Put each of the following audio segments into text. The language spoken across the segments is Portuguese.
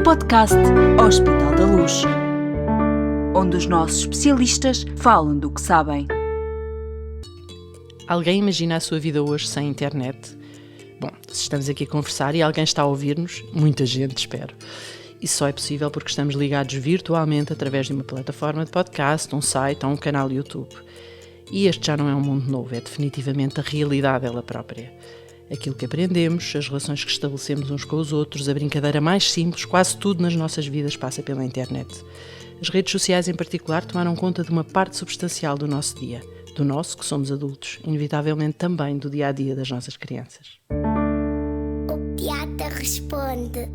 podcast Hospital da Luz, onde os nossos especialistas falam do que sabem. Alguém imagina a sua vida hoje sem internet? Bom, se estamos aqui a conversar e alguém está a ouvir-nos, muita gente, espero. Isso só é possível porque estamos ligados virtualmente através de uma plataforma de podcast, um site ou um canal YouTube. E este já não é um mundo novo, é definitivamente a realidade ela própria. Aquilo que aprendemos, as relações que estabelecemos uns com os outros, a brincadeira mais simples, quase tudo nas nossas vidas passa pela internet. As redes sociais em particular tomaram conta de uma parte substancial do nosso dia, do nosso, que somos adultos, inevitavelmente também do dia-a-dia das nossas crianças. O Piata responde.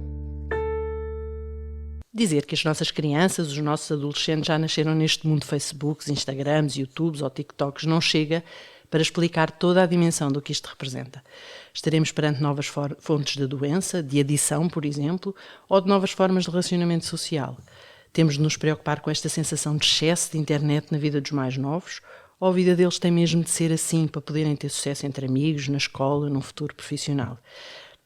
Dizer que as nossas crianças, os nossos adolescentes já nasceram neste mundo de Facebooks, Instagrams, YouTubes ou TikToks não chega para explicar toda a dimensão do que isto representa. Estaremos perante novas fontes de doença, de adição, por exemplo, ou de novas formas de relacionamento social. Temos de nos preocupar com esta sensação de excesso de internet na vida dos mais novos, ou a vida deles tem mesmo de ser assim para poderem ter sucesso entre amigos, na escola, num futuro profissional?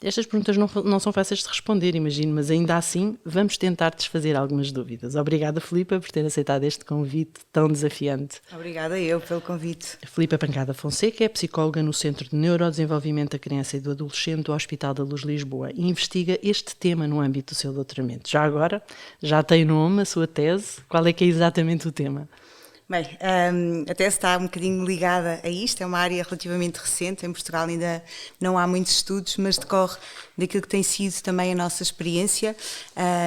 Estas perguntas não são fáceis de responder, imagino, mas ainda assim vamos tentar desfazer algumas dúvidas. Obrigada, Filipa, por ter aceitado este convite tão desafiante. Obrigada eu pelo convite. Filipa Pancada Fonseca é psicóloga no Centro de Neurodesenvolvimento da Criança e do Adolescente do Hospital da Luz Lisboa e investiga este tema no âmbito do seu doutoramento. Já agora, já tem nome a sua tese? Qual é que é exatamente o tema? Bem, a tese está um bocadinho ligada a isto, é uma área relativamente recente, em Portugal ainda não há muitos estudos, mas decorre daquilo que tem sido também a nossa experiência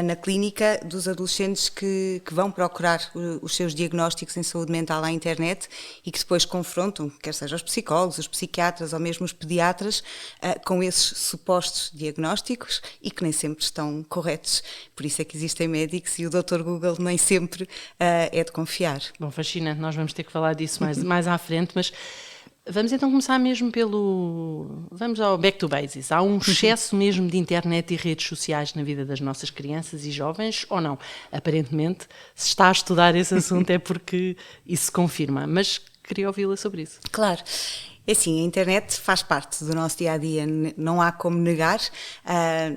na clínica dos adolescentes que vão procurar os seus diagnósticos em saúde mental à internet e que depois confrontam, quer seja os psicólogos, os psiquiatras ou mesmo os pediatras, com esses supostos diagnósticos e que nem sempre estão corretos. Por isso é que existem médicos e o Dr. Google nem sempre é de confiar. Bom, fascinante, nós vamos ter que falar disso mais à frente, mas vamos então começar mesmo vamos ao back to basics. Há um excesso mesmo de internet e redes sociais na vida das nossas crianças e jovens, ou não? Aparentemente, se está a estudar esse assunto é porque isso se confirma, mas queria ouvi-la sobre isso. Claro. É assim, a internet faz parte do nosso dia-a-dia, não há como negar.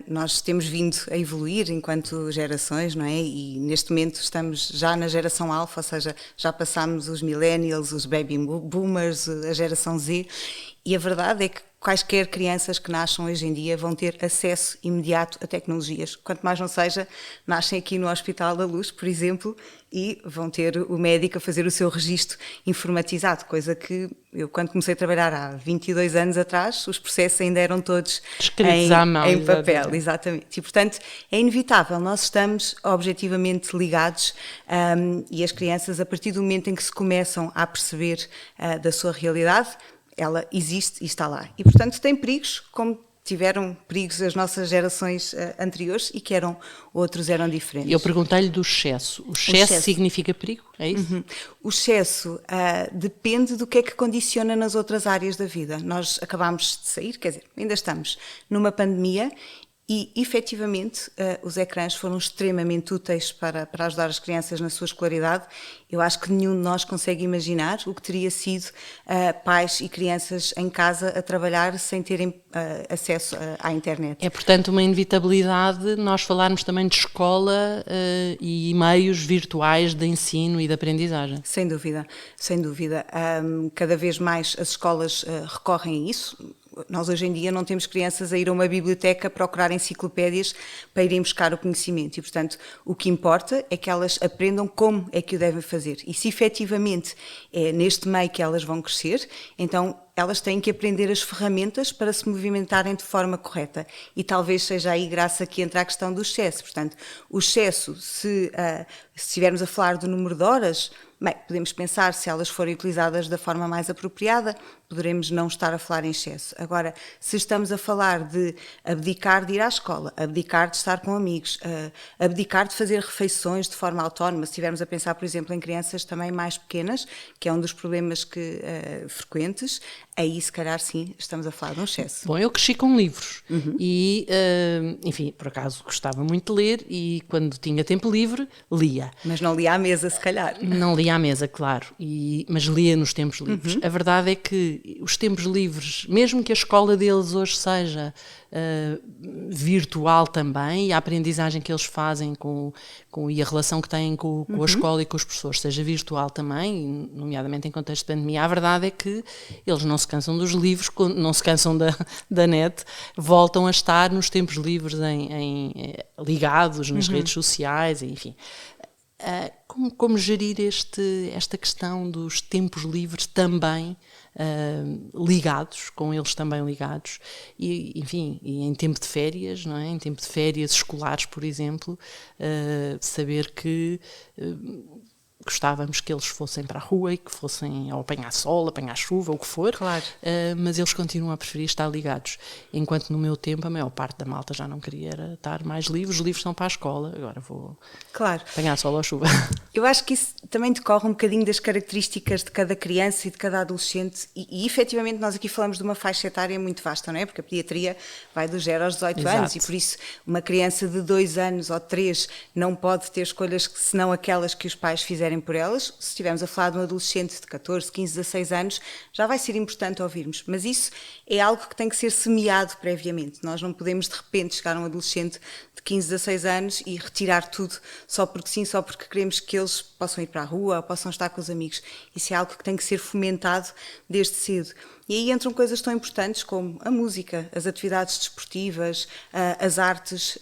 Nós temos vindo a evoluir enquanto gerações, não é? E neste momento estamos já na geração alfa, ou seja, já passámos os millennials, os baby boomers, a geração Z, e a verdade é que quaisquer crianças que nasçam hoje em dia vão ter acesso imediato a tecnologias. Quanto mais não seja, nascem aqui no Hospital da Luz, por exemplo, e vão ter o médico a fazer o seu registro informatizado, coisa que eu, quando comecei a trabalhar há 22 anos atrás, os processos ainda eram todos escritos à mão, em papel, exatamente. E, portanto, é inevitável, nós estamos objetivamente ligados e as crianças, a partir do momento em que se começam a perceber da sua realidade, ela existe e está lá. E, portanto, tem perigos, como tiveram perigos as nossas gerações anteriores e outros eram diferentes. Eu perguntei-lhe do excesso. O excesso significa perigo? É isso? Uhum. O excesso depende do que é que condiciona nas outras áreas da vida. Nós acabámos de sair, quer dizer, ainda estamos numa pandemia e, efetivamente, os ecrãs foram extremamente úteis para ajudar as crianças na sua escolaridade. Eu acho que nenhum de nós consegue imaginar o que teria sido pais e crianças em casa a trabalhar sem terem acesso à internet. É, portanto, uma inevitabilidade nós falarmos também de escola e meios virtuais de ensino e de aprendizagem. Sem dúvida, sem dúvida. Cada vez mais as escolas recorrem a isso. Nós hoje em dia não temos crianças a ir a uma biblioteca procurar enciclopédias para irem buscar o conhecimento e, portanto, o que importa é que elas aprendam como é que o devem fazer. E se efetivamente é neste meio que elas vão crescer, então elas têm que aprender as ferramentas para se movimentarem de forma correta. E talvez seja aí graça que entra a questão do excesso. Portanto, o excesso, se estivermos a falar do número de horas, bem, podemos pensar se elas forem utilizadas da forma mais apropriada, poderemos não estar a falar em excesso. Agora, se estamos a falar de abdicar de ir à escola, abdicar de estar com amigos, abdicar de fazer refeições de forma autónoma, se estivermos a pensar, por exemplo, em crianças também mais pequenas, que é um dos problemas frequentes, aí se calhar sim, estamos a falar de um excesso. Bom, eu cresci com livros e, enfim, por acaso gostava muito de ler e quando tinha tempo livre, lia. Mas não li à mesa, se calhar. Não lia à mesa, claro, mas lia nos tempos livres. A verdade é que os tempos livres, mesmo que a escola deles hoje seja virtual também, e a aprendizagem que eles fazem e a relação que têm com a escola e com os professores seja virtual também, nomeadamente em contexto de pandemia, a verdade é que eles não se cansam dos livros, não se cansam da net, voltam a estar nos tempos livres ligados nas redes sociais, enfim. Como gerir esta questão dos tempos livres também ligados, com eles também ligados, e, enfim, e em tempo de férias, não é? Em tempo de férias escolares, por exemplo, saber que gostávamos que eles fossem para a rua e que fossem ao apanhar sol, apanhar chuva, o que for, claro. Mas eles continuam a preferir estar ligados. Enquanto no meu tempo a maior parte da malta já não queria estar mais livres, os livros são para a escola, agora vou apanhar sol ou chuva. Eu acho que isso também decorre um bocadinho das características de cada criança e de cada adolescente e efetivamente nós aqui falamos de uma faixa etária muito vasta, não é? Porque a pediatria vai dos 0 aos 18 Exato. anos e por isso uma criança de 2 anos ou 3 não pode ter escolhas senão aquelas que os pais fizerem por elas. Se estivermos a falar de um adolescente de 14, 15, 16 anos, já vai ser importante ouvirmos. Mas isso é algo que tem que ser semeado previamente. Nós não podemos de repente chegar a um adolescente de 15, 16 anos e retirar tudo só porque sim, só porque queremos que eles possam ir para a rua ou possam estar com os amigos. Isso é algo que tem que ser fomentado desde cedo. E aí entram coisas tão importantes como a música, as atividades desportivas, as artes,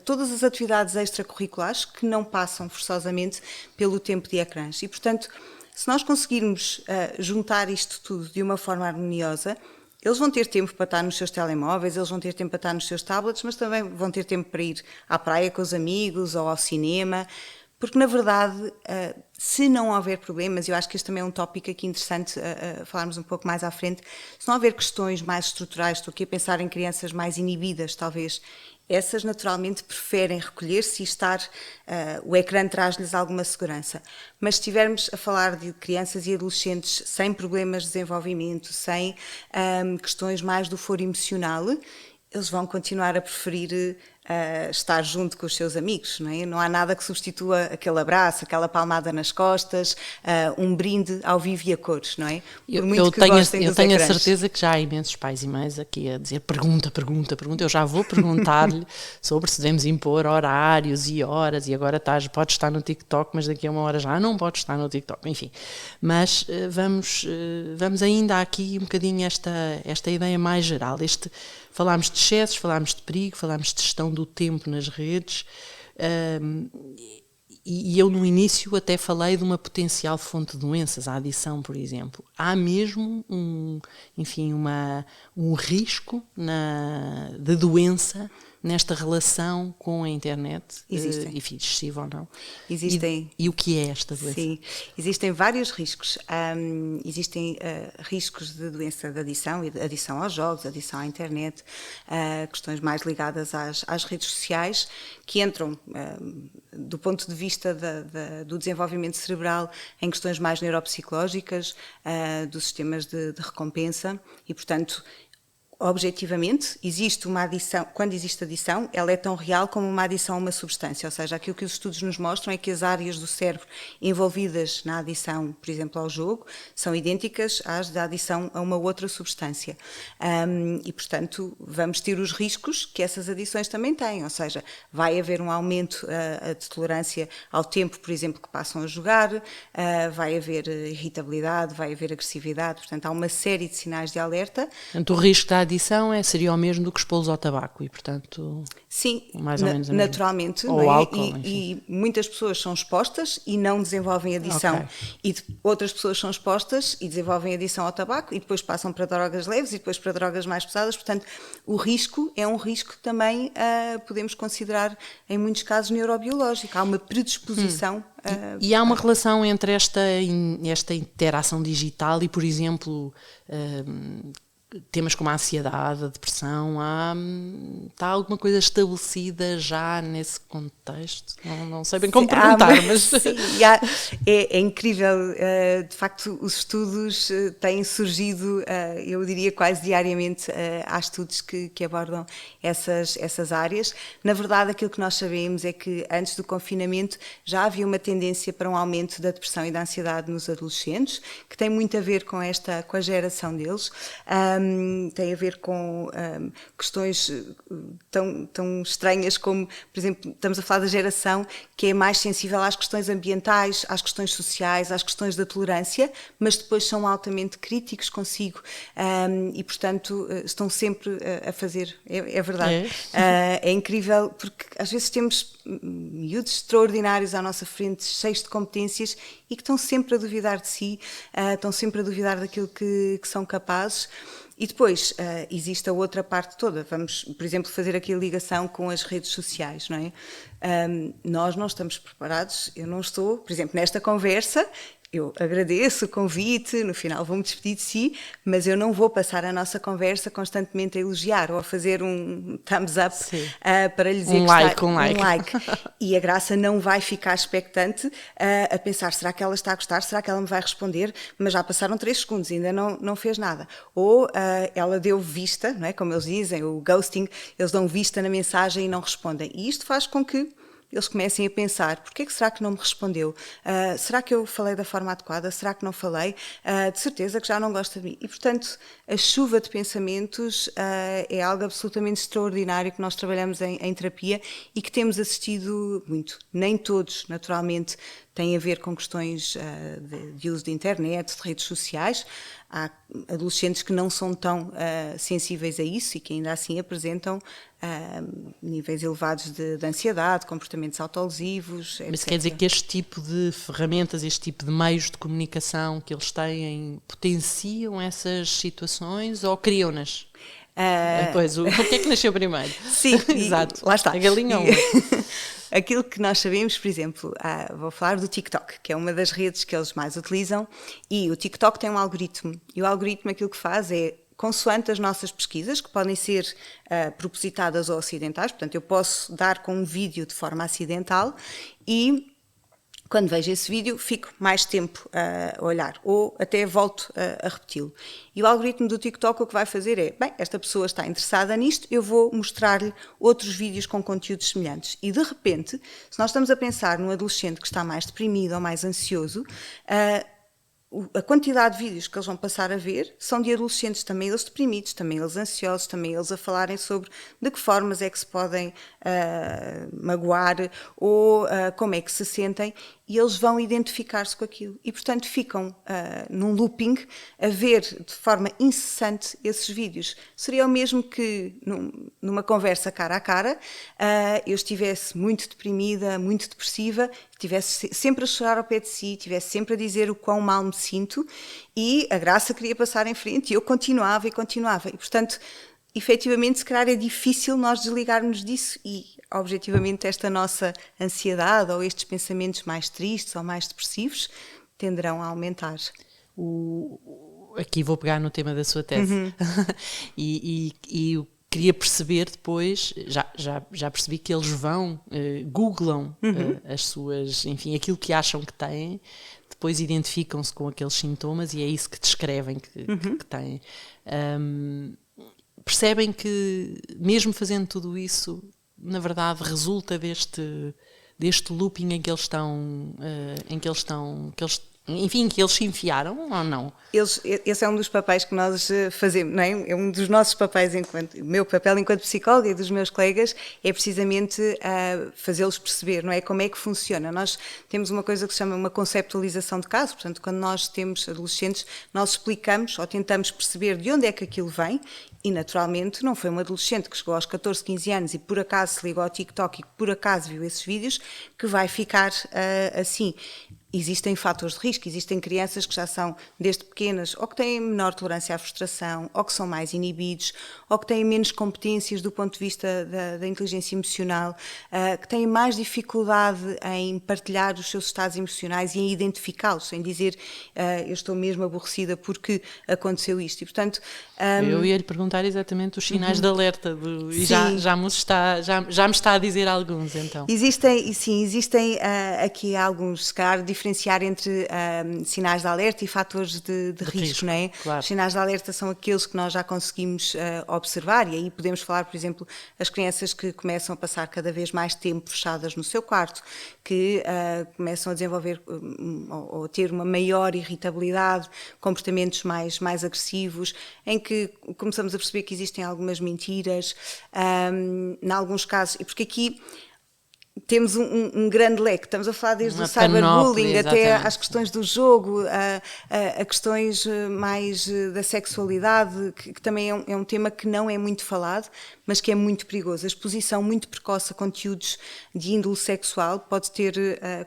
todas as atividades extracurriculares que não passam forçosamente pelo tempo de ecrãs. E, portanto, se nós conseguirmos juntar isto tudo de uma forma harmoniosa, eles vão ter tempo para estar nos seus telemóveis, eles vão ter tempo para estar nos seus tablets, mas também vão ter tempo para ir à praia com os amigos ou ao cinema. Porque, na verdade, se não houver problemas, eu acho que este também é um tópico aqui interessante falarmos um pouco mais à frente, se não houver questões mais estruturais, estou aqui a pensar em crianças mais inibidas, talvez, essas naturalmente preferem recolher-se e estar, o ecrã traz-lhes alguma segurança. Mas se estivermos a falar de crianças e adolescentes sem problemas de desenvolvimento, sem questões mais do foro emocional, eles vão continuar a preferir estar junto com os seus amigos, não é? Não há nada que substitua aquele abraço, aquela palmada nas costas, um brinde ao vivo e a cores, não é? Eu tenho a certeza que já há imensos pais e mães aqui a dizer pergunta, eu já vou perguntar-lhe sobre se devemos impor horários e horas, e agora pode estar no TikTok, mas daqui a uma hora já não pode estar no TikTok, enfim. Mas vamos ainda aqui um bocadinho esta ideia mais geral, falámos de excessos, falámos de perigo, falámos de gestão do tempo nas redes, e eu no início até falei de uma potencial fonte de doenças, a adição, por exemplo. Há mesmo um risco de doença nesta relação com a internet, Existem. enfim, excessivo ou não. Existem. E o que é esta doença? Sim, existem vários riscos. Existem riscos de doença de adição, adição aos jogos, adição à internet, questões mais ligadas às redes sociais, que entram do ponto de vista do desenvolvimento cerebral em questões mais neuropsicológicas, dos sistemas de recompensa e, portanto, objetivamente, existe uma adição, quando existe adição, ela é tão real como uma adição a uma substância, ou seja, aquilo que os estudos nos mostram é que as áreas do cérebro envolvidas na adição, por exemplo, ao jogo, são idênticas às da adição a uma outra substância. E, portanto, vamos ter os riscos que essas adições também têm, ou seja, vai haver um aumento de tolerância ao tempo, por exemplo, que passam a jogar, vai haver irritabilidade, vai haver agressividade, portanto, há uma série de sinais de alerta. Portanto, o risco da adição seria o mesmo do que expô-los ao tabaco e, portanto, sim, mais ou menos naturalmente, ou não é? álcool, e muitas pessoas são expostas e não desenvolvem adição. Okay. E outras pessoas são expostas e desenvolvem adição ao tabaco e depois passam para drogas leves e depois para drogas mais pesadas. Portanto, o risco é um risco que também podemos considerar, em muitos casos, neurobiológico. Há uma predisposição. E há uma relação entre esta interação digital e, por exemplo, temas como a ansiedade, a depressão, está alguma coisa estabelecida já nesse contexto? Não sei bem como perguntar, mas... Sim, é incrível, de facto os estudos têm surgido, eu diria quase diariamente, há estudos que abordam essas áreas. Na verdade, aquilo que nós sabemos é que antes do confinamento já havia uma tendência para um aumento da depressão e da ansiedade nos adolescentes, que tem muito a ver com a geração deles. Tem a ver com questões tão estranhas como, por exemplo, estamos a falar da geração que é mais sensível às questões ambientais, às questões sociais, às questões da tolerância, mas depois são altamente críticos consigo e, portanto, estão sempre a fazer, é verdade. É incrível porque às vezes temos miúdos extraordinários à nossa frente, cheios de competências e que estão sempre a duvidar de si, estão sempre a duvidar daquilo que são capazes. E depois existe a outra parte toda. Vamos, por exemplo, fazer aqui a ligação com as redes sociais, não é? Nós não estamos preparados, eu não estou, por exemplo, nesta conversa. Eu agradeço o convite, no final vou-me despedir de si, mas eu não vou passar a nossa conversa constantemente a elogiar ou a fazer um thumbs up para lhe dizer um like. E a Graça não vai ficar expectante a pensar, será que ela está a gostar? Será que ela me vai responder? Mas já passaram 3 segundos, ainda não fez nada. Ou ela deu vista, não é? Como eles dizem, o ghosting, eles dão vista na mensagem e não respondem. E isto faz com que eles comecem a pensar, porquê é que será que não me respondeu? Será que eu falei da forma adequada? Será que não falei? De certeza que já não gosta de mim. E, portanto, a chuva de pensamentos é algo absolutamente extraordinário que nós trabalhamos em terapia e que temos assistido muito. Nem todos, naturalmente, têm a ver com questões de uso de internet, de redes sociais. Há adolescentes que não são tão sensíveis a isso e que ainda assim apresentam níveis elevados de ansiedade, comportamentos autolesivos, etc. Mas quer dizer que este tipo de ferramentas, este tipo de meios de comunicação que eles têm, potenciam essas situações ou criam-nas? Pois, o que é que nasceu primeiro? Sim, exato. Lá está. A galinha ou Aquilo que nós sabemos, por exemplo, vou falar do TikTok, que é uma das redes que eles mais utilizam, e o TikTok tem um algoritmo, e o algoritmo aquilo que faz é, consoante as nossas pesquisas, que podem ser propositadas ou acidentais, portanto eu posso dar com um vídeo de forma acidental e quando vejo esse vídeo fico mais tempo a olhar ou até volto a repeti-lo. E o algoritmo do TikTok o que vai fazer é, bem, esta pessoa está interessada nisto, eu vou mostrar-lhe outros vídeos com conteúdos semelhantes. E de repente, se nós estamos a pensar num adolescente que está mais deprimido ou mais ansioso, a quantidade de vídeos que eles vão passar a ver são de adolescentes, também eles deprimidos, também eles ansiosos, também eles a falarem sobre de que formas é que se podem magoar ou como é que se sentem, e eles vão identificar-se com aquilo. E, portanto, ficam num looping a ver de forma incessante esses vídeos. Seria o mesmo que numa conversa cara a cara eu estivesse muito deprimida, muito depressiva, estivesse sempre a chorar ao pé de si, estivesse sempre a dizer o quão mal me sinto, e a Graça queria passar em frente e eu continuava. E, portanto, efetivamente, se calhar é difícil nós desligarmos disso e, objetivamente, esta nossa ansiedade ou estes pensamentos mais tristes ou mais depressivos tenderão a aumentar. Aqui vou pegar no tema da sua tese. e eu queria perceber depois, já percebi que eles vão, googlam as suas, enfim, aquilo que acham que têm, depois identificam-se com aqueles sintomas e é isso que descrevem que têm. Percebem que, mesmo fazendo tudo isso, na verdade resulta deste looping em que eles estão, enfim, que eles se enfiaram ou não? Esse é um dos papéis que nós fazemos, não é? É um dos nossos papéis, o meu papel enquanto psicóloga e dos meus colegas é precisamente fazê-los perceber, não é? Como é que funciona. Nós temos uma coisa que se chama uma conceptualização de caso, portanto, quando nós temos adolescentes, nós explicamos ou tentamos perceber de onde é que aquilo vem. E, naturalmente, não foi um adolescente que chegou aos 14, 15 anos e por acaso se ligou ao TikTok e que por acaso viu esses vídeos que vai ficar assim. Existem fatores de risco, existem crianças que já são desde pequenas ou que têm menor tolerância à frustração, ou que são mais inibidos, ou que têm menos competências do ponto de vista da inteligência emocional, que têm mais dificuldade em partilhar os seus estados emocionais e em identificá-los, em dizer eu estou mesmo aborrecida porque aconteceu isto. E, portanto, Eu ia lhe perguntar exatamente os sinais de alerta e Sim. já me está a dizer alguns, então. Existem aqui alguns, se calhar, diferenciar entre sinais de alerta e fatores de risco, não é? Claro. Os sinais de alerta são aqueles que nós já conseguimos observar, e aí podemos falar, por exemplo, as crianças que começam a passar cada vez mais tempo fechadas no seu quarto, que começam a desenvolver ou ter uma maior irritabilidade, comportamentos mais agressivos, em que começamos a perceber que existem algumas mentiras, em alguns casos, e porque aqui temos um grande leque, estamos a falar desde o cyberbullying até às questões do jogo, a questões mais da sexualidade, que também é um tema que não é muito falado, mas que é muito perigoso. A exposição muito precoce a conteúdos de índole sexual pode ter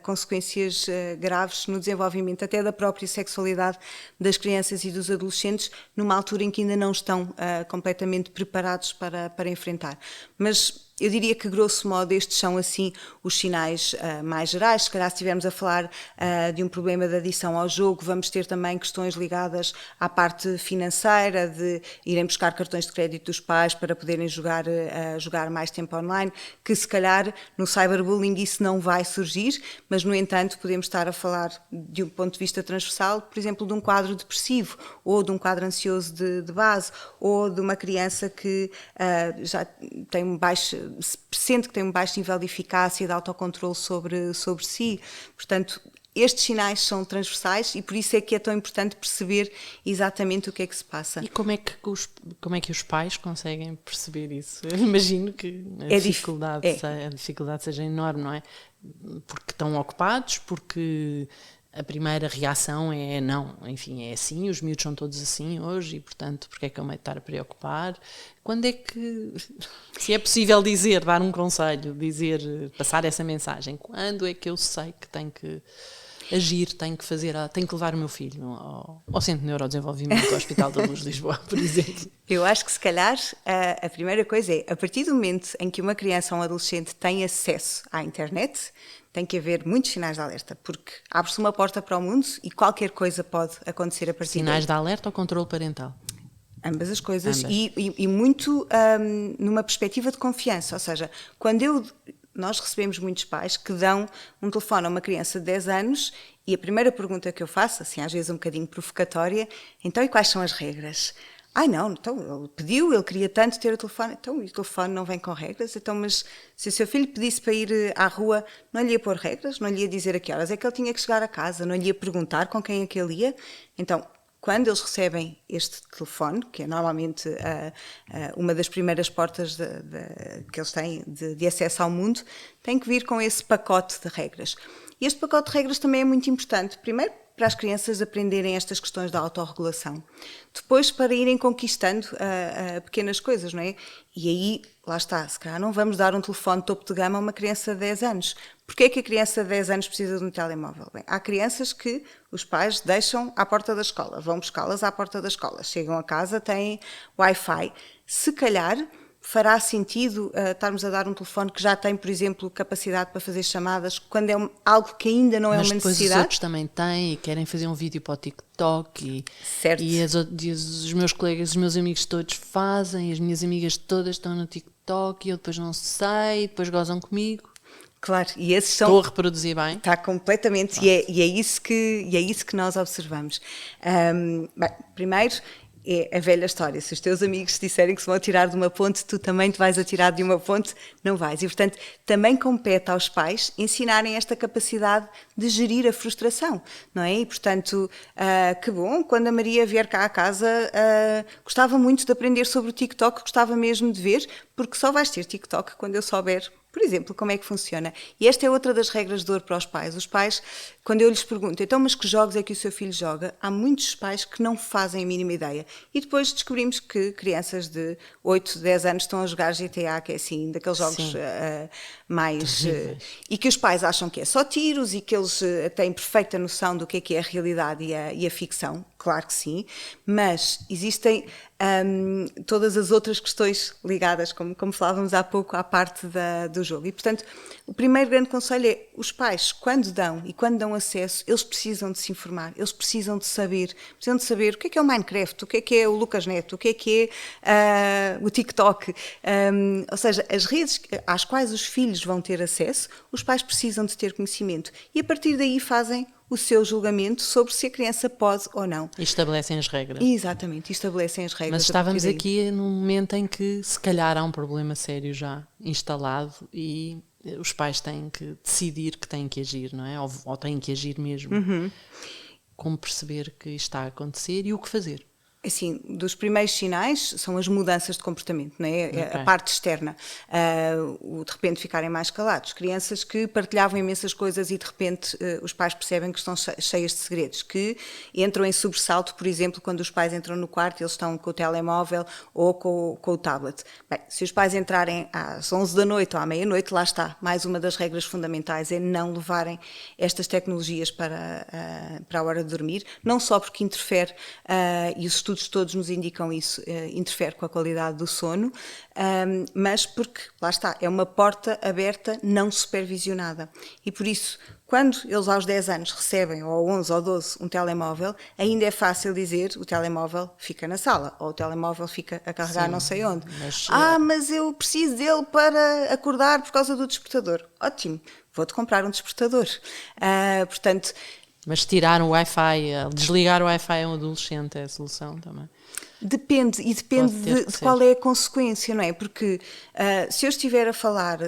consequências graves no desenvolvimento até da própria sexualidade das crianças e dos adolescentes, numa altura em que ainda não estão completamente preparados para enfrentar. Mas eu diria que, grosso modo, estes são, assim, os sinais mais gerais. Se calhar, se estivermos a falar de um problema de adição ao jogo, vamos ter também questões ligadas à parte financeira, de irem buscar cartões de crédito dos pais para poderem jogar mais tempo online, que se calhar no cyberbullying isso não vai surgir, mas, no entanto, podemos estar a falar de um ponto de vista transversal, por exemplo, de um quadro depressivo, ou de um quadro ansioso de base, ou de uma criança que já tem sente que tem um baixo nível de eficácia e de autocontrole sobre si. Portanto, estes sinais são transversais e por isso é que é tão importante perceber exatamente o que é que se passa. E como é que os pais conseguem perceber isso? Eu imagino que a dificuldade seja enorme, não é? Porque estão ocupados, porque a primeira reação é não, enfim, é assim, os miúdos são todos assim hoje e, portanto, porque é que eu me estar a preocupar? Quando é que, se é possível dar um conselho, passar essa mensagem, quando é que eu sei que tenho que agir, tenho que levar o meu filho ao Centro de Neurodesenvolvimento do Hospital da Luz de Lisboa, por exemplo? Eu acho que, se calhar, a primeira coisa é, a partir do momento em que uma criança ou um adolescente tem acesso à internet, tem que haver muitos sinais de alerta, porque abre-se uma porta para o mundo e qualquer coisa pode acontecer a partir daí. Sinais de alerta ou controle parental? Ambas as coisas. E muito numa perspectiva de confiança, ou seja, nós recebemos muitos pais que dão um telefone a uma criança de 10 anos e a primeira pergunta que eu faço, assim às vezes um bocadinho provocatória, então e quais são as regras? Não, então ele pediu, ele queria tanto ter o telefone, então o telefone não vem com regras, então mas se o seu filho pedisse para ir à rua, não lhe ia pôr regras, não lhe ia dizer a que horas é que ele tinha que chegar a casa, não lhe ia perguntar com quem é que ele ia, então quando eles recebem este telefone, que é normalmente uma das primeiras portas que eles têm de acesso ao mundo, tem que vir com esse pacote de regras. E este pacote de regras também é muito importante, primeiro para as crianças aprenderem estas questões da autorregulação, depois para irem conquistando pequenas coisas, não é? E aí, lá está, se calhar não vamos dar um telefone topo de gama a uma criança de 10 anos. Porquê é que a criança de 10 anos precisa de um telemóvel? Bem, há crianças que os pais deixam à porta da escola, vão buscá-las à porta da escola, chegam a casa, têm Wi-Fi. Se calhar fará sentido estarmos a dar um telefone que já tem, por exemplo, capacidade para fazer chamadas, quando é algo que ainda não é uma necessidade. Mas depois os outros também têm e querem fazer um vídeo para o TikTok certo. E os meus colegas, os meus amigos todos fazem, as minhas amigas todas estão no TikTok e eu depois não sei, depois gozam comigo. Claro, e esses são... Estou a reproduzir bem? Está completamente, e é isso que nós observamos. Bem, primeiro, é a velha história, se os teus amigos disserem que se vão atirar de uma ponte, tu também te vais atirar de uma ponte, não vais. E, portanto, também compete aos pais ensinarem esta capacidade de gerir a frustração, não é? E, portanto, que bom, quando a Maria vier cá à casa, gostava muito de aprender sobre o TikTok, gostava mesmo de ver, porque só vais ter TikTok quando eu souber, por exemplo, como é que funciona. E esta é outra das regras de ouro para os pais. Os pais, quando eu lhes pergunto, então, mas que jogos é que o seu filho joga? Há muitos pais que não fazem a mínima ideia. E depois descobrimos que crianças de 8, 10 anos estão a jogar GTA, que é assim, daqueles jogos mais... e que os pais acham que é só tiros e que eles têm perfeita noção do que é a realidade e a ficção. claro que sim, mas existem todas as outras questões ligadas, como falávamos há pouco, à parte do jogo. E, portanto, o primeiro grande conselho é os pais, quando dão acesso, eles precisam de se informar, eles precisam de saber o que é o Minecraft, o que é o Lucas Neto, o que é o TikTok, ou seja, as redes às quais os filhos vão ter acesso, os pais precisam de ter conhecimento e a partir daí fazem o seu julgamento sobre se a criança pode ou não. E estabelecem as regras. Exatamente, estabelecem as regras. Mas estávamos aqui num momento em que se calhar há um problema sério já instalado e os pais têm que decidir que têm que agir, não é? Ou têm que agir mesmo. Como perceber que isto está a acontecer e o que fazer? Assim, dos primeiros sinais são as mudanças de comportamento, não é? Okay. A parte externa, de repente ficarem mais calados, crianças que partilhavam imensas coisas e de repente os pais percebem que estão cheias de segredos, que entram em sobressalto, por exemplo, quando os pais entram no quarto e eles estão com o telemóvel ou com o tablet. Bem, se os pais entrarem às 11 da noite ou à meia-noite, lá está, mais uma das regras fundamentais é não levarem estas tecnologias para a hora de dormir, não só porque interfere, e os estudos todos nos indicam isso, interfere com a qualidade do sono, mas porque, lá está, é uma porta aberta não supervisionada. E por isso, quando eles aos 10 anos recebem, ou 11 ou 12, um telemóvel, ainda é fácil dizer o telemóvel fica na sala, ou o telemóvel fica a carregar não sei onde. Mas eu preciso dele para acordar por causa do despertador. Ótimo, vou-te comprar um despertador. Portanto, mas tirar o Wi-Fi, desligar o Wi-Fi a um adolescente é a solução também? Depende de qual é a consequência, não é? Porque se eu estiver a falar,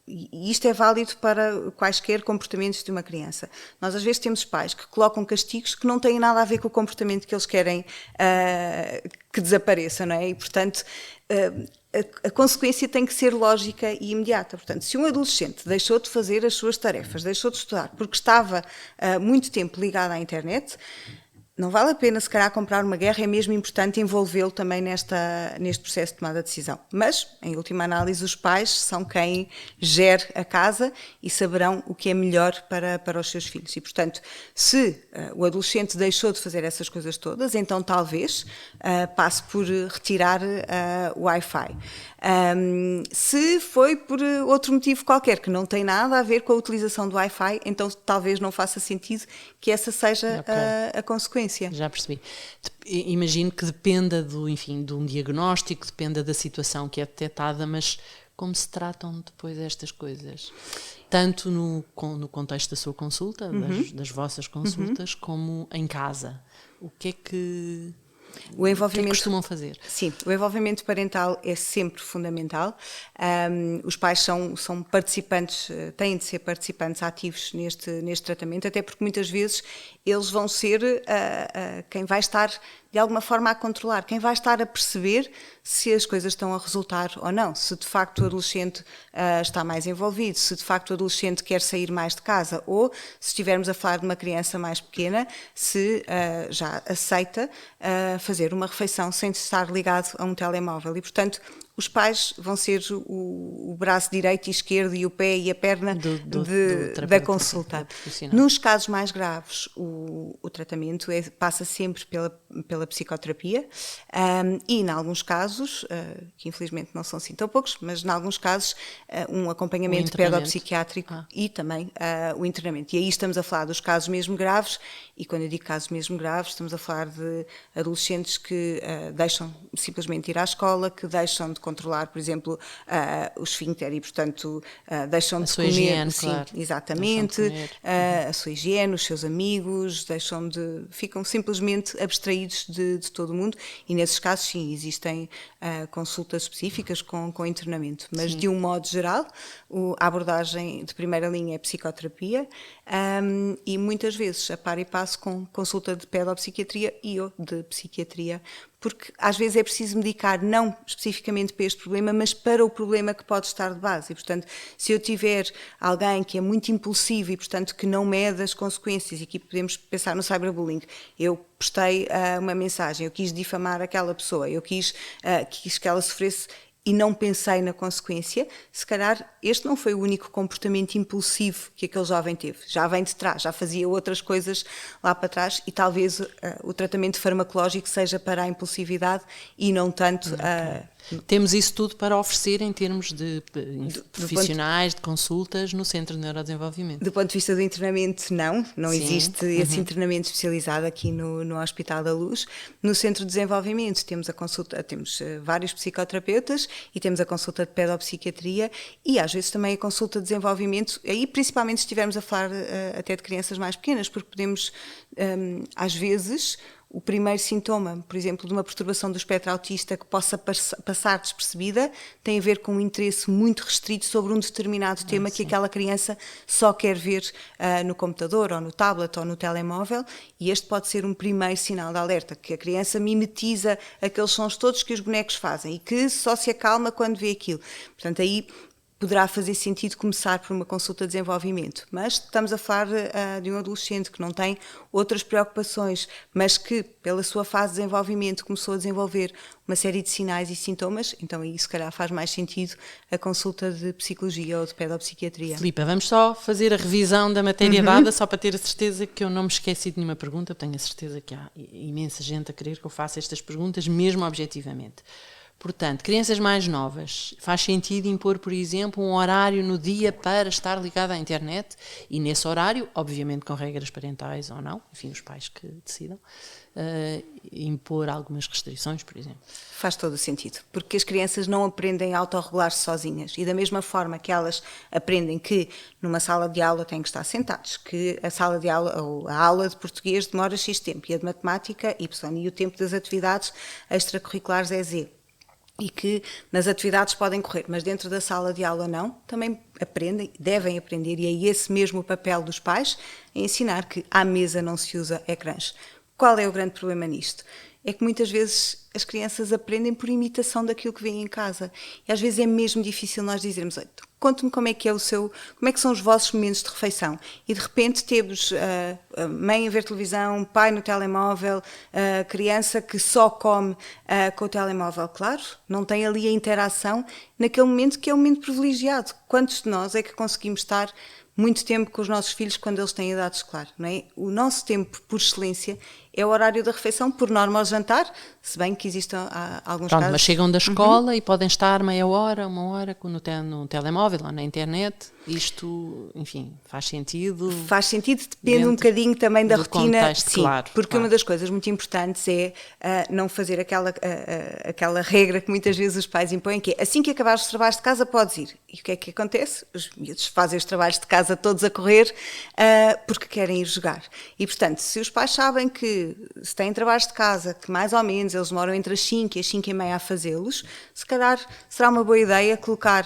e isto é válido para quaisquer comportamentos de uma criança, nós às vezes temos pais que colocam castigos que não têm nada a ver com o comportamento que eles querem que desapareça, não é? E, portanto, a consequência tem que ser lógica e imediata. Portanto, se um adolescente deixou de fazer as suas tarefas, deixou de estudar porque estava muito tempo ligado à internet, não vale a pena, se calhar, comprar uma guerra, é mesmo importante envolvê-lo também neste processo de tomada de decisão. Mas, em última análise, os pais são quem gere a casa e saberão o que é melhor para os seus filhos. E, portanto, se o adolescente deixou de fazer essas coisas todas, então talvez passe por retirar o Wi-Fi. Se foi por outro motivo qualquer, que não tem nada a ver com a utilização do Wi-Fi, então talvez não faça sentido que essa seja a consequência. Já percebi. Imagino que dependa de um diagnóstico, dependa da situação que é detectada, mas como se tratam depois estas coisas? Tanto no contexto da sua consulta, das vossas consultas, como em casa. O que é que costumam fazer? Sim, o envolvimento parental é sempre fundamental. Os pais são participantes, têm de ser participantes ativos neste tratamento, até porque muitas vezes eles vão ser quem vai estar de alguma forma a controlar, quem vai estar a perceber se as coisas estão a resultar ou não, se de facto o adolescente está mais envolvido, se de facto o adolescente quer sair mais de casa ou, se estivermos a falar de uma criança mais pequena, se já aceita fazer uma refeição sem estar ligado a um telemóvel. E, portanto, os pais vão ser o braço direito e esquerdo e o pé e a perna da consulta. Nos casos mais graves, o tratamento passa sempre pela psicoterapia e, em alguns casos, que infelizmente não são assim tão poucos, mas em alguns casos, um acompanhamento pedopsiquiátrico e também o internamento. E aí estamos a falar dos casos mesmo graves, e quando eu digo casos mesmo graves, estamos a falar de adolescentes que deixam simplesmente ir à escola, que deixam de controlar, por exemplo, o esfíncter e, portanto, deixam de comer. Higiene, sim, claro. Exatamente. A sua higiene, os seus amigos, ficam simplesmente abstraídos de todo o mundo e, nesses casos, sim, existem consultas específicas com internamento. Mas, sim, de um modo geral, a abordagem de primeira linha é psicoterapia e, muitas vezes, a par e passo com consulta de pedopsiquiatria e ou de psiquiatria, porque às vezes é preciso medicar não especificamente para este problema, mas para o problema que pode estar de base. E, portanto, se eu tiver alguém que é muito impulsivo e, portanto, que não mede as consequências, e aqui podemos pensar no cyberbullying, eu postei uma mensagem, eu quis difamar aquela pessoa, eu quis que ela sofresse e não pensei na consequência, se calhar este não foi o único comportamento impulsivo que aquele jovem teve. Já vem de trás, já fazia outras coisas lá para trás e talvez o tratamento farmacológico seja para a impulsividade e não tanto Temos isso tudo para oferecer em termos de profissionais, de consultas no Centro de Neurodesenvolvimento. Do ponto de vista do internamento, não Sim. existe esse internamento especializado aqui no Hospital da Luz. No Centro de Desenvolvimento temos vários psicoterapeutas e temos a consulta de pedopsiquiatria e às vezes também a consulta de desenvolvimento, aí principalmente se estivermos a falar até de crianças mais pequenas, porque podemos, às vezes, o primeiro sintoma, por exemplo, de uma perturbação do espectro autista que possa passar despercebida, tem a ver com um interesse muito restrito sobre um determinado tema que aquela criança só quer ver no computador, ou no tablet, ou no telemóvel, e este pode ser um primeiro sinal de alerta, que a criança mimetiza aqueles sons todos que os bonecos fazem e que só se acalma quando vê aquilo. Portanto, aí poderá fazer sentido começar por uma consulta de desenvolvimento, mas estamos a falar de um adolescente que não tem outras preocupações, mas que pela sua fase de desenvolvimento começou a desenvolver uma série de sinais e sintomas, então aí se calhar faz mais sentido a consulta de psicologia ou de pedopsiquiatria. Filipa, vamos só fazer a revisão da matéria dada, só para ter a certeza que eu não me esqueci de nenhuma pergunta. Tenho a certeza que há imensa gente a querer que eu faça estas perguntas, mesmo objetivamente. Portanto, crianças mais novas, faz sentido impor, por exemplo, um horário no dia para estar ligada à internet e nesse horário, obviamente com regras parentais ou não, enfim, os pais que decidam, impor algumas restrições, por exemplo. Faz todo o sentido, porque as crianças não aprendem a autorregular-se sozinhas e da mesma forma que elas aprendem que numa sala de aula têm que estar sentados, que a sala de aula ou a aula de português demora X tempo e a de matemática Y e o tempo das atividades extracurriculares é Z. E que nas atividades podem correr, mas dentro da sala de aula não, também aprendem, devem aprender, e é esse mesmo o papel dos pais, é ensinar que à mesa não se usa ecrãs. Qual é o grande problema nisto? É que muitas vezes as crianças aprendem por imitação daquilo que vêem em casa. E às vezes é mesmo difícil nós dizermos, conte-me como é que são os vossos momentos de refeição. E de repente temos a mãe a ver televisão, pai no telemóvel, a criança que só come com o telemóvel. Claro, não tem ali a interação naquele momento que é um momento privilegiado. Quantos de nós é que conseguimos estar muito tempo com os nossos filhos quando eles têm idade escolar, não é? O nosso tempo, por excelência, é o horário da refeição, por norma ao jantar, se bem que existem alguns casos... Mas chegam da escola e podem estar meia hora, uma hora no telemóvel ou na internet. Isto, enfim, faz sentido? Faz sentido, depende um bocadinho também da rotina. Contexto, sim, claro, porque claro. Uma das coisas muito importantes é não fazer aquela regra que muitas vezes os pais impõem, que é assim que acabares os trabalhos de casa podes ir. E o que é que acontece? Os miúdos fazem os trabalhos de casa todos a correr porque querem ir jogar. E, portanto, se os pais sabem que se têm trabalhos de casa, que mais ou menos eles demoram entre as 5 e as 5 e meia a fazê-los, se calhar será uma boa ideia colocar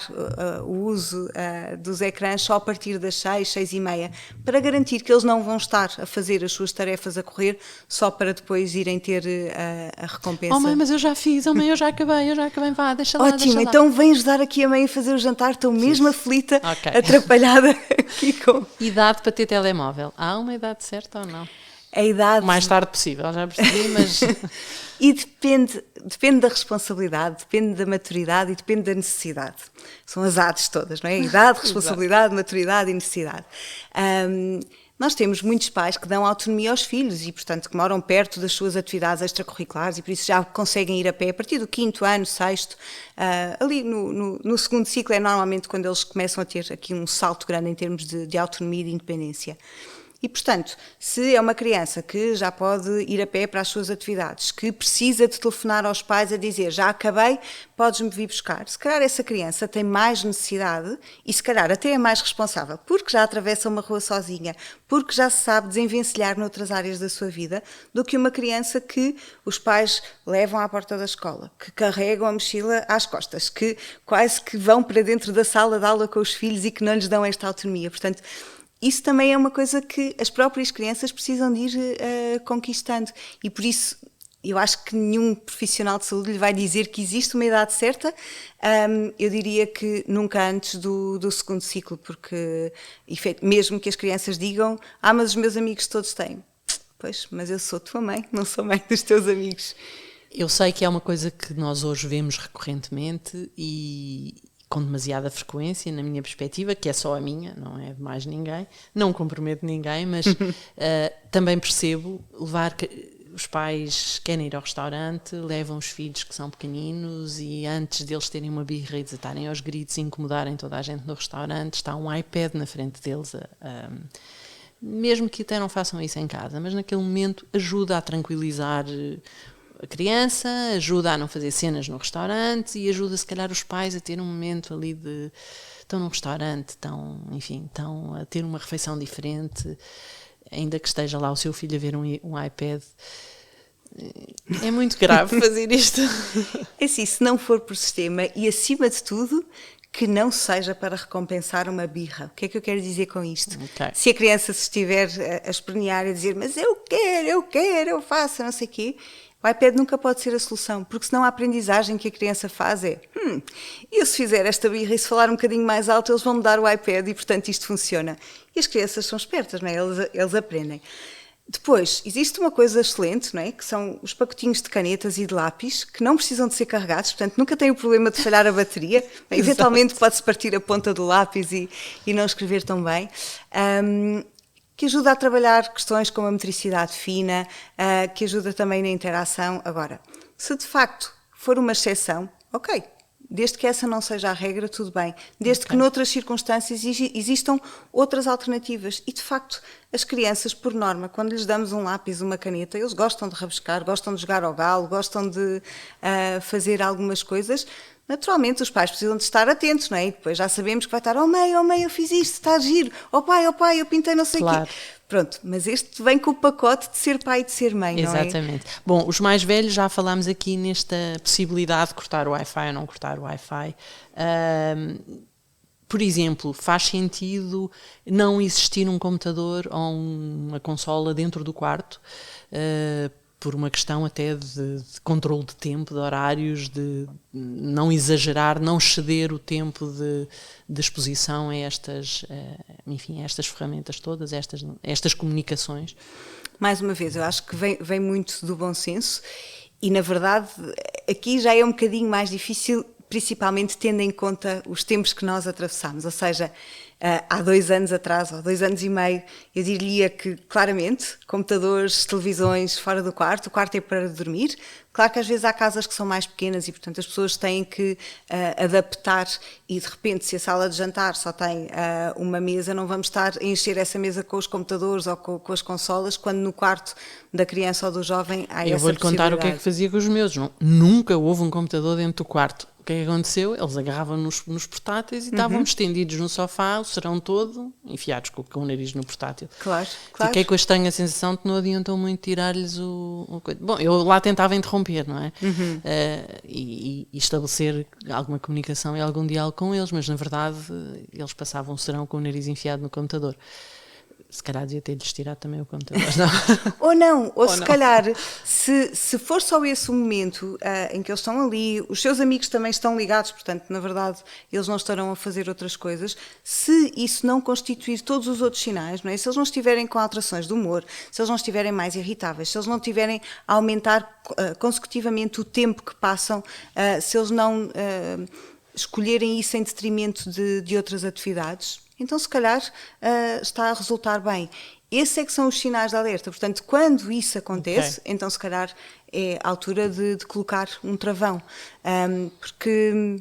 o uso dos ecrãs só a partir das 6, 6 e meia, para garantir que eles não vão estar a fazer as suas tarefas a correr só para depois irem ter a recompensa. Oh mãe, mas eu já fiz, oh mãe, eu já acabei, vá, deixa lá, Ótimo, deixa lá. então vem ajudar aqui a mãe a fazer o jantar, estou mesmo aflita, atrapalhada aqui com... Idade para ter telemóvel, há uma idade certa ou não? A idade... O mais tarde possível, já percebi, mas... E depende da responsabilidade, depende da maturidade e depende da necessidade. São as ADs todas, não é? Idade, responsabilidade, maturidade e necessidade. Nós temos muitos pais que dão autonomia aos filhos e, portanto, que moram perto das suas atividades extracurriculares e por isso já conseguem ir a pé a partir do 5º ano, 6º. Ali no segundo ciclo é normalmente quando eles começam a ter aqui um salto grande em termos de autonomia e de independência. E, portanto, se é uma criança que já pode ir a pé para as suas atividades, que precisa de telefonar aos pais a dizer já acabei, podes-me vir buscar, se calhar essa criança tem mais necessidade e se calhar até é mais responsável, porque já atravessa uma rua sozinha, porque já se sabe desenvencilhar noutras áreas da sua vida, do que uma criança que os pais levam à porta da escola, que carregam a mochila às costas, que quase que vão para dentro da sala de aula com os filhos e que não lhes dão esta autonomia. Portanto, isso também é uma coisa que as próprias crianças precisam de ir conquistando e por isso eu acho que nenhum profissional de saúde lhe vai dizer que existe uma idade certa, eu diria que nunca antes do segundo ciclo, porque mesmo que as crianças digam, mas os meus amigos todos têm. Pois, mas eu sou tua mãe, não sou mãe dos teus amigos. Eu sei que é uma coisa que nós hoje vemos recorrentemente e com demasiada frequência, na minha perspectiva, que é só a minha, não é de mais ninguém, não comprometo ninguém, mas também percebo os pais querem ir ao restaurante, levam os filhos que são pequeninos e antes deles terem uma birra e desatarem aos gritos e incomodarem toda a gente no restaurante, está um iPad na frente deles, mesmo que até não façam isso em casa, mas naquele momento ajuda a tranquilizar a criança, ajuda a não fazer cenas no restaurante e ajuda se calhar os pais a ter um momento ali de... estão num restaurante, estão a ter uma refeição diferente, ainda que esteja lá o seu filho a ver um iPad. É muito grave fazer isto. É assim, se não for por sistema e acima de tudo que não seja para recompensar uma birra. O que é que eu quero dizer com isto? Okay. Se a criança se estiver a espernear e a dizer mas eu quero, eu faço, não sei o quê, o iPad nunca pode ser a solução, porque senão a aprendizagem que a criança faz é eu se fizer esta birra e se falar um bocadinho mais alto eles vão me dar o iPad e portanto isto funciona. E as crianças são espertas, não é? Eles aprendem. Depois, existe uma coisa excelente, não é? Que são os pacotinhos de canetas e de lápis, que não precisam de ser carregados, portanto nunca tem o problema de falhar a bateria. Eventualmente pode-se partir a ponta do lápis e não escrever tão bem. Que ajuda a trabalhar questões como a metricidade fina, que ajuda também na interação. Agora, se de facto for uma exceção, ok, desde que essa não seja a regra, tudo bem. Desde que noutras circunstâncias existam outras alternativas. E de facto, as crianças, por norma, quando lhes damos um lápis, uma caneta, eles gostam de rabiscar, gostam de jogar ao galo, gostam de fazer algumas coisas. Naturalmente, os pais precisam de estar atentos, não é? E depois já sabemos que vai estar, oh mãe, eu fiz isto, está a giro. Oh pai, eu pintei não sei o quê. Pronto, mas este vem com o pacote de ser pai e de ser mãe, não é? Exatamente. Bom, os mais velhos, já falámos aqui nesta possibilidade de cortar o Wi-Fi ou não cortar o Wi-Fi. Por exemplo, faz sentido não existir um computador ou uma consola dentro do quarto, por uma questão até de controle de tempo, de horários, de não exagerar, não exceder o tempo de exposição a estas, enfim, a estas ferramentas todas, estas comunicações. Mais uma vez, eu acho que vem muito do bom senso e, na verdade, aqui já é um bocadinho mais difícil, principalmente tendo em conta os tempos que nós atravessamos, ou seja, há 2 anos atrás, ou 2 anos e meio, eu diria que, claramente, computadores, televisões fora do quarto, o quarto é para dormir. Claro que às vezes há casas que são mais pequenas e, portanto, as pessoas têm que adaptar e, de repente, se a sala de jantar só tem uma mesa, não vamos estar a encher essa mesa com os computadores ou com as consolas, quando no quarto da criança ou do jovem há essa possibilidade. Eu vou-lhe contar o que é que fazia com os meus. Nunca houve um computador dentro do quarto. O que é que aconteceu? Eles agarravam nos portáteis e estavam estendidos no sofá, o serão todo, enfiados com o nariz no portátil. Claro. Fiquei com a estranha sensação de que não adiantou muito tirar-lhes o coisa. Bom, eu lá tentava interromper, não é? E estabelecer alguma comunicação e algum diálogo com eles, mas na verdade eles passavam o serão com o nariz enfiado no computador. Se calhar devia ter-lhes tirado também o computador. Ou se calhar, se for só esse o momento em que eles estão ali, os seus amigos também estão ligados, portanto, na verdade, eles não estarão a fazer outras coisas, se isso não constituir todos os outros sinais, não é? Se eles não estiverem com alterações de humor, se eles não estiverem mais irritáveis, se eles não estiverem a aumentar consecutivamente o tempo que passam, se eles não escolherem isso em detrimento de outras atividades, então se calhar está a resultar bem. Esses é que são os sinais de alerta. Portanto, quando isso acontece, então se calhar é a altura de colocar um travão. Porque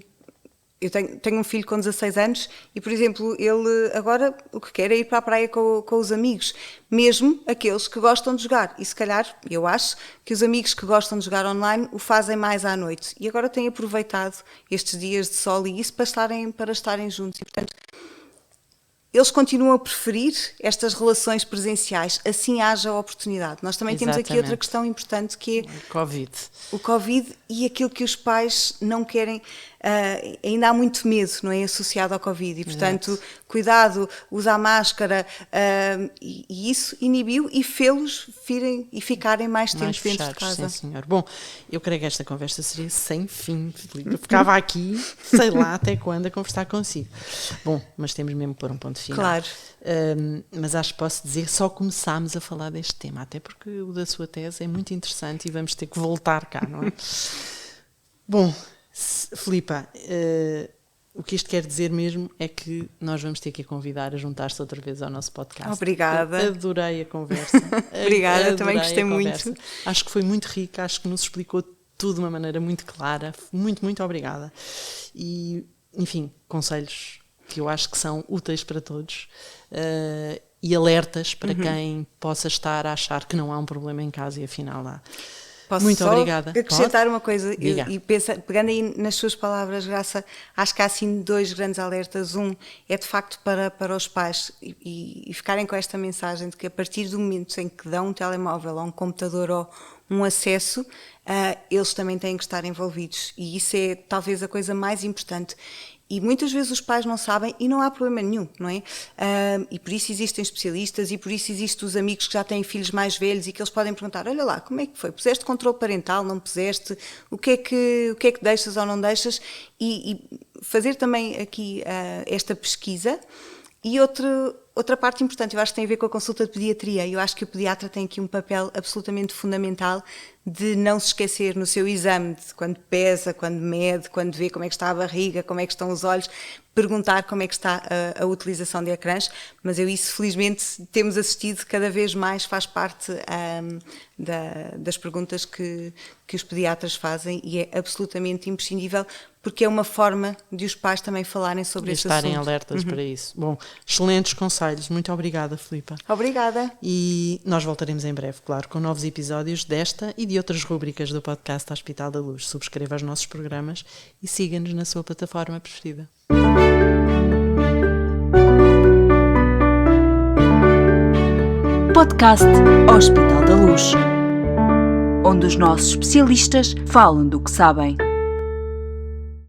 eu tenho um filho com 16 anos e, por exemplo, ele agora o que quer é ir para a praia com os amigos, mesmo aqueles que gostam de jogar. E se calhar, eu acho que os amigos que gostam de jogar online o fazem mais à noite. E agora têm aproveitado estes dias de sol e isso para estarem juntos. E, portanto, eles continuam a preferir estas relações presenciais, assim haja oportunidade. Nós também temos aqui outra questão importante que é o Covid e aquilo que os pais não querem. Ainda há muito medo, não é, associado ao Covid e, portanto, cuidado, usar máscara e isso inibiu e fê-los virem e ficarem mais tempo dentro de casa. Sim, senhor. Bom, eu creio que esta conversa seria sem fim, Filipe. Eu ficava aqui, sei lá até quando, a conversar consigo. Bom, mas temos mesmo que pôr um ponto ponto final. Claro. Mas acho que posso dizer, só começámos a falar deste tema, até porque o da sua tese é muito interessante e vamos ter que voltar cá, não é? Bom, Filipa, o que isto quer dizer mesmo é que nós vamos ter que a convidar a juntar-se outra vez ao nosso podcast. Obrigada. Eu adorei a conversa. Obrigada, também gostei muito. Acho que foi muito rica, acho que nos explicou tudo de uma maneira muito clara. Muito, muito obrigada. E, enfim, conselhos que eu acho que são úteis para todos e alertas para quem possa estar a achar que não há um problema em casa e afinal há. Posso muito só obrigada. acrescentar uma coisa Diga. pegando aí nas suas palavras, Graça, acho que há assim 2 grandes alertas. Um é de facto para os pais e ficarem com esta mensagem de que a partir do momento em que dão um telemóvel ou um computador ou um acesso, eles também têm que estar envolvidos e isso é talvez a coisa mais importante. E muitas vezes os pais não sabem e não há problema nenhum, não é? E por isso existem especialistas e por isso existem os amigos que já têm filhos mais velhos e que eles podem perguntar, olha lá, como é que foi? Puseste controle parental, não puseste? O que é que deixas ou não deixas? E fazer também aqui esta pesquisa. E outra parte importante, eu acho que tem a ver com a consulta de pediatria. Eu acho que o pediatra tem aqui um papel absolutamente fundamental de não se esquecer no seu exame, de quando pesa, quando mede, quando vê como é que está a barriga, como é que estão os olhos, perguntar como é que está a utilização de ecrãs, mas isso felizmente temos assistido cada vez mais, faz parte das perguntas que os pediatras fazem e é absolutamente imprescindível porque é uma forma de os pais também falarem sobre esse assunto. E estarem alertas para isso. Bom, excelentes conselhos. Muito obrigada, Filipa. Obrigada. E nós voltaremos em breve, claro, com novos episódios desta e de outras rubricas do podcast Hospital da Luz. Subscreva os nossos programas e siga-nos na sua plataforma preferida. Podcast Hospital da Luz, onde os nossos especialistas falam do que sabem.